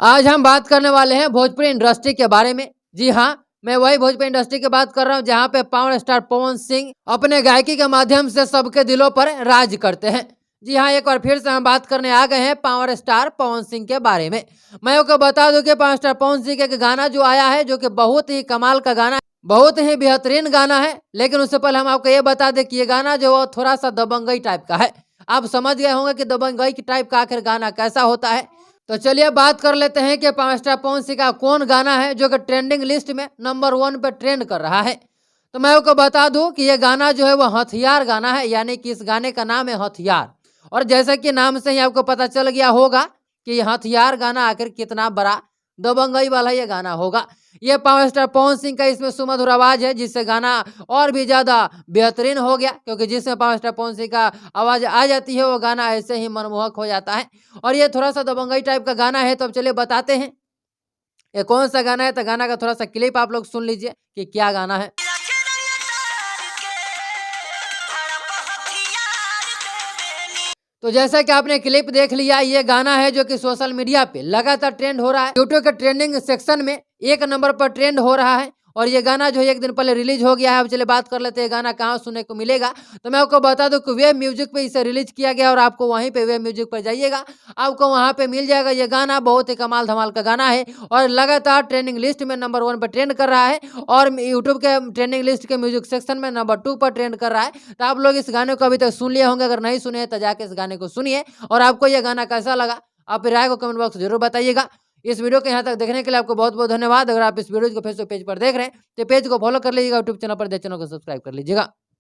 आज हम बात करने वाले हैं भोजपुरी इंडस्ट्री के बारे में। जी हाँ, मैं वही भोजपुरी इंडस्ट्री की बात कर रहा हूँ जहाँ पे पावर स्टार पवन सिंह अपने गायकी के माध्यम से सबके दिलों पर राज करते हैं। जी हाँ, एक बार फिर से हम बात करने आ गए हैं पावर स्टार पवन सिंह के बारे में। मैं आपको बता दूं कि पावर स्टार पवन सिंह का एक गाना जो आया है जो कि बहुत ही कमाल का गाना है, बहुत ही बेहतरीन गाना है। लेकिन उससे पहले हम आपको ये बता दें कि ये गाना जो है थोड़ा सा दबंगई टाइप का है। आप समझ गए होंगे कि दबंगई की टाइप का आखिर गाना कैसा होता है। तो चलिए बात कर लेते हैं कि पावर स्टार पवन सिंह का कौन गाना है जो कि ट्रेंडिंग लिस्ट में नंबर 1 पे ट्रेंड कर रहा है। तो मैं आपको बता दूं कि ये गाना जो है वो हथियार गाना है, यानी कि इस गाने का नाम है हथियार। और जैसे कि नाम से ही आपको पता चल गया होगा कि ये हथियार गाना आखिर कितना बड़ा दबंगई वाला ये गाना होगा। ये पावर स्टार पवन सिंह का इसमें सुमधुर आवाज है जिससे गाना और भी ज्यादा बेहतरीन हो गया, क्योंकि जिसमें पावर स्टार पवन सिंह का आवाज आ जाती है वो गाना ऐसे ही मनमोहक हो जाता है। और ये थोड़ा सा दबंगई टाइप का गाना है, तो अब चलिए बताते हैं ये कौन सा गाना है। तो गाना का थोड़ा सा क्लिप आप लोग सुन लीजिए कि क्या गाना है। तो जैसा कि आपने क्लिप देख लिया, ये गाना है जो कि सोशल मीडिया पे लगातार ट्रेंड हो रहा है। यूट्यूब के ट्रेंडिंग सेक्शन में 1 नंबर पर ट्रेंड हो रहा है। और ये गाना जो है 1 दिन पहले रिलीज हो गया है। अब चलिए बात कर लेते हैं गाना कहाँ सुनने को मिलेगा। तो मैं आपको बता दूं कि वेब म्यूजिक पे इसे रिलीज किया गया और आपको वहीं पे वेब म्यूजिक पर जाइएगा, आपको वहां पे मिल जाएगा। ये गाना बहुत ही कमाल धमाल का गाना है और लगातार ट्रेंडिंग लिस्ट में नंबर 1 पर ट्रेंड कर रहा है और यूट्यूब के ट्रेंडिंग लिस्ट के म्यूजिक सेक्शन में नंबर 2 पर ट्रेंड कर रहा है। तो आप लोग इस गाने को अभी तक सुन लिए होंगे, अगर नहीं सुने हैं तो जाके इस गाने को सुनिए। और आपको यह गाना कैसा लगा आप राय को कमेंट बॉक्स जरूर बताइएगा। इस वीडियो को यहाँ तक देखने के लिए आपको बहुत बहुत धन्यवाद। अगर आप इस वीडियो को फेसबुक पेज पर देख रहे हैं तो पेज को फॉलो कर लीजिएगा, यूट्यूब चैनल पर चैनल को सब्सक्राइब कर लीजिएगा।